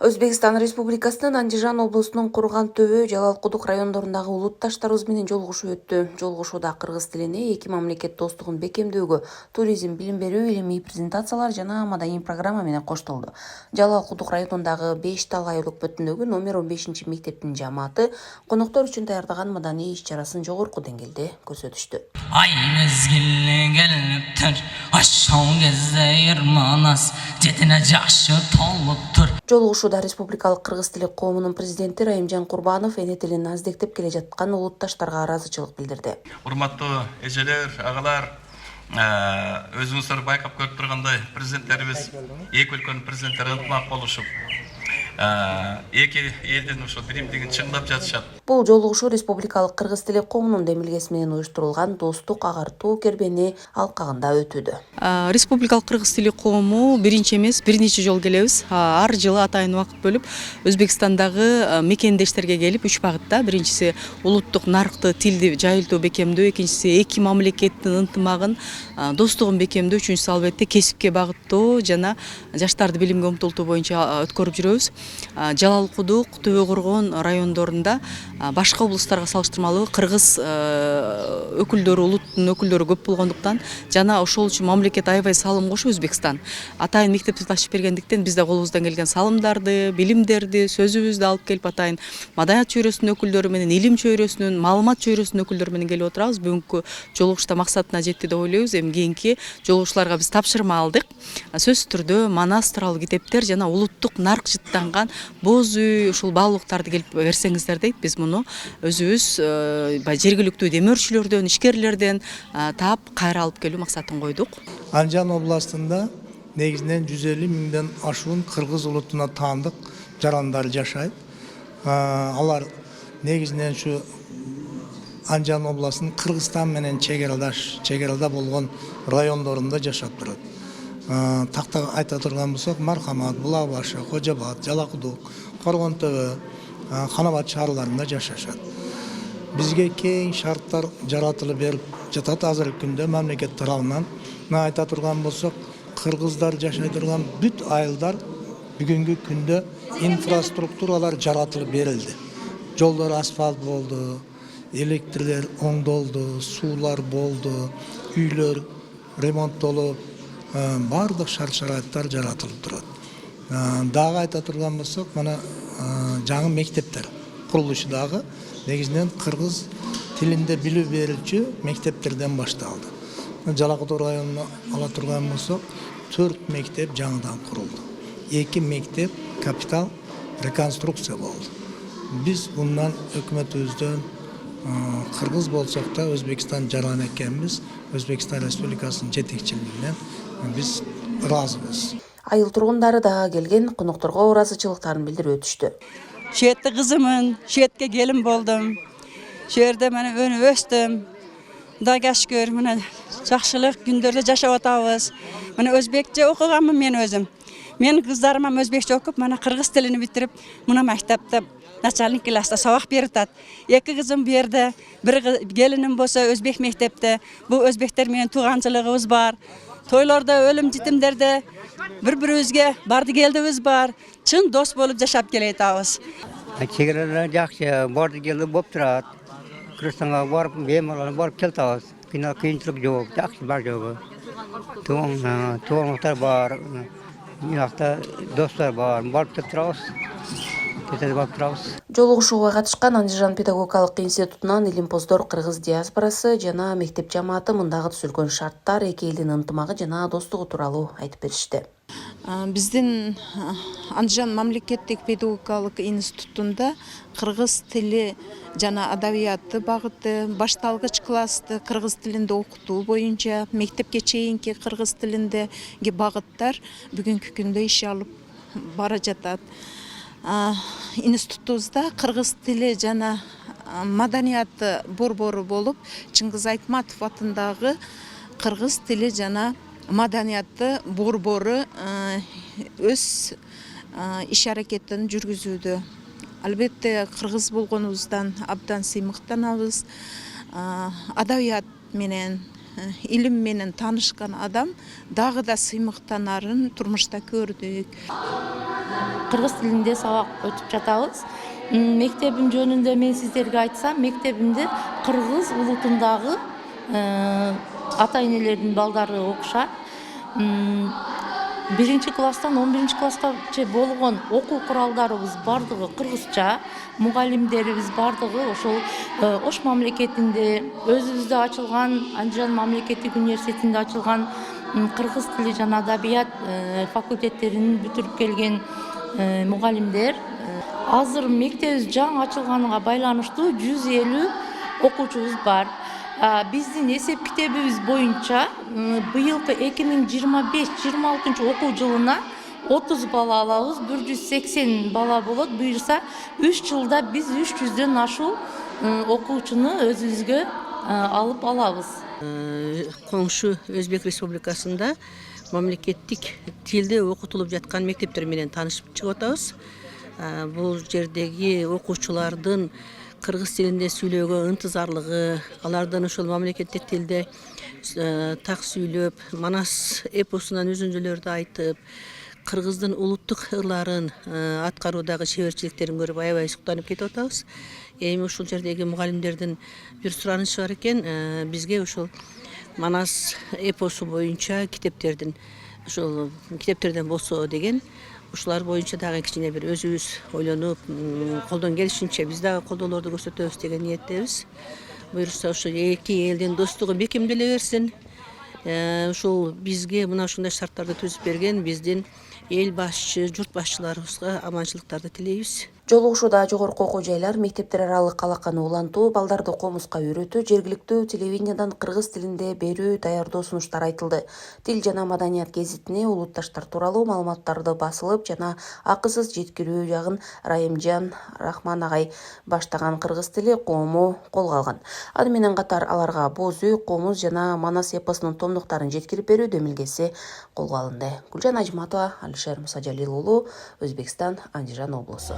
Өзбекстан Республикасынын Андижан облусунун Курган Төбө, Жалалкудук райондорундагы улутташтарыбыз менен жолугушуу өттү. Жолугушууда кыргыз тилине эки мамлекет достугун бекемдөөгө туризм, билим берүү, илимий презентациялар жана маданий программа менен коштолду. Жалалкудук районундагы 5 талайлык бүтүндөгү номер 15 мектептин жамааты коноктор үчүн даярдаган маданий иш-чарасын жогорку деңгээлде көрсөтүштү. Ay mezgili geliptir, aşağı gezde yırmanas, cetine caşı toluptur. Жолугушууда республикалык кыргыз тили коомунун президенти Раимжан Курбанов эне тилин аздектеп келе жаткан улутташтарга ыраазычылык билдирди. Урматтуу эжелер, агалар, өзүңүздөр байкап көрүп тургандай президенттерибиз эки өлкөнүн президенттери ынтымак болушуп, эки элдин ошо биримдигин чыңдап жатышат. Бул жолугушуу республикалык кыргыз тили коомунун демилгеси менен уюштурулган достук агартуу кербени алкагында өтүүдө. Республикалык кыргыз тили коому биринчи эмес, бир нече жол келебиз. Ар жылы атайын убакыт бөлүп Өзбекстандагы мекендештерге келип 3 багытта. Биринчиси улуттук наркты тилди жайылтуу бекемдөө, экинчиси эки мамлекеттин ынтымагын, достугун бекемдөө, үчүнчүсү албетте кесипке багыттоо жана жаштарды билимге умтултуу боюнча өткөрүп жүрөбүз. Жалалкудук, Төбө Коргон райондорунда башка облустарга салыштырмалуу кыргыз өкүлдөрү, улуттун өкүлдөрү көп болгондуктан жана ошол үчүн мамлекет аябай салым кошуп Өзбекстан. Атайын мектепти ачып бергендиктен биз да колубуздан келген салымдарды, билимдерди, сөзүбүздү алып келип атайын маданият чөйрөсүнүн өкүлдөрү менен, илим чөйрөсүнүн, маалымат чөйрөсүнүн өкүлдөрү менен келип отурабыз. Бүгүнкү жолугушта максатына жетти деп ойлойбуз. Эми кийинки жолугушууларга биз тапшырма алдык. Сөзсүз түрдө Манас тууралуу китептер жана улуттук нарк жыттанган боз үй, ушул баалуулуктарды келип берсеңиздер дейт. Биз муну өзүбүз жергиликтүү демөөрчүлөрдөн, ишкерлерден таап кайра алып келүү максатын койдук. Андижан областында негизинен 150 миңден ашуун кыргыз улутуна таандык жарандар жашайт. Алар негизинен ушу Андижан областынын Кыргызстан менен чегерада болгон райондорунда жашап турат. Такта айта турган болсок, Мархамат, Булабашы, Кожобат, Жалалкудук, Коргон Төбө, Ханабат шаарларында жашашат. Бизге кең шарттар жаратылып берип жатат азыркы күндө мамлекет тарабынан. Айта турган болсок, кыргыздар жашай турган бүт айылдар бүгүнкү күндө инфраструктуралар жаратылып берилди. Жолдор асфальт болду, электрлер оңдолду, суулар болду, үйлөр ремонттолуп, бардык шарт-шарайыттар жаратылып турат. Дагы айта турган болсок, мына жаңы мектептер курулушу дагы негизинен кыргыз тилинде билүү берүүчү мектептерден башталды. Жалалкудук районуна ала турган болсок, 4 мектеп жаңыдан курулду. 2 мектеп капитал реконструкция болду. Биз bundan өкмөтүбүздөн кыргыз болсок да Өзбекстан жаран экенбиз. Өзбекстан Республикасынын жетекчилигинен биз ыраазыбыз. Айыл тургундары да келген конокторго ыраазычылыктарын билдирип өтүштү. Шетте кызымын, шетке келин болдум. Жерде мен өстүм. Кудайга шүкүр, мына жакшылык күндөрдө жашап атабыз. Мына өзбекче окуганмын мен өзүм. Мен кыздарыма өзбекче окуп, мына кыргыз тилин битирип, мына мектепте начальник класста сабак берип атат. Эки кызым берди, бир келиним болсо өзбек мектепте. Бул өзбектер менен тууганчылыгыбыз бар. Тойлордо, өлүм житимдерде bir-birimizге барды келдибиз бар. Чын дос болуп жашап келе атабыз. Чегелер жакшы, барды келди болуп турат. Кыргызстанга барып, бемалар барып келтабыз. Кыйынчылык жок, жакшы бар жогу. Туугандыктар бар, мынакта достор бар, барып кеп турабыз. Жолугушууга катышкан Андижан педагогикалык институтунан илимпоздор кыргыз диаспорасы жана мектеп жамааты мындагы түзүлгөн шарттар, эки элдин ынтымагы жана достугу тууралуу айтып беришти. Биздин Андижан мамлекеттик педагогикалык институтунда кыргыз тили жана адабияты багыты, башталгыч классты кыргыз тилинде окутуу боюнча, мектепке чейинки кыргыз тилиндеги багыттар бүгүнкү күндө иш алып бара жатат. Институтубузда кыргыз тили жана маданияты борбору болуп, Чыңгыз Айтматов атындагы кыргыз тили жана маданияты борбору өз иш аракетин жүргүзүүдө. Албетте кыргыз болгонубуздан абдан сыймыктанабыз. Адабият менен, илим менен таанышкан адам дагы да сыймыктанарын турмушта көрдүк. кыргыз тилинде сабак өтүп жатабыз. Мектебим жөнүндө мен сиздерге айтсам, мектебимде кыргыз улутундагы ата энелердин балдары окушат. 1-класстан 11-класска болгон окуу куралдарыбыз бардыгы кыргызча, мугалимдерибиз бардыгы ошол Ош мамлекетинде өзүбүздө ачылган Андижан мамлекеттик университетинде ачылган кыргыз тили жана адабият факультеттерин бүтүрүп келген мугалимдер. Азыр мектебибиз жаңы ачылганына байланыштуу 150 окуучубуз бар. Биздин эсеп китебибиз боюнча быйылкы 2025-26 окуу жылына 30 бала алабыз, 180 бала болот. Буюрса 3 жылда биз 300дөн ашуу окуучуну өзүбүзгө алып алабыз. Коңшу Өзбек Республикасында мамлекеттик тилде окутулуп жаткан мектептер менен таанышып чыгып атабыз. Бул жердеги окуучулардын кыргыз тилинде сүйлөөгө ынтызарлыгы, алардын ошол мамлекеттик тилде так сүйлөп, манас эпосунан үзүндүлөрдү айтып, кыргыздын улуттук ырларын аткаруудагы чеберчиликтерин көрүп аябай суктанып кетип атабыз. Эми ушул жердеги мугалимдердин бир суранышы бар экен, бизге ошол манас эпосу боюнча китептерден болсо деген. Ушулар боюнча дагы кичине бир өзүбүз ойлонуп, колдон келишинче биз дагы колдоолорду көрсөтөбүз деген ниеттебиз. Буюрса ошо эки элдин достугу бекемделе берсин. Ушул бизге мына ушундай шарттарды түзүп берген биздин эл башчы, журт башчыларыбызга аманчылыктарды тилейбиз. Жолугушууда жогорку окуу жайлар, мектептер аралык алаканы улантуу, балдарды комузга үйрөтүү, жергиликтүү телевидениядан кыргыз тилинде берүү, даярдоо сунуштар айтылды. Тил жана маданият гезитине улутташтар тууралуу маалыматтарды басылып жана акысыз жеткирүү жагын Райымжан Рахман агай баштаган кыргыз тили коому колго алган. Аны менен катар аларга боз үй, комуз жана манас эпосунун томдуктарын жеткирип берүү демилгеси колго алынды. Гүлжан Ажматова, Алишер Мусажалил уулу, Өзбекстан, Андижан облусу.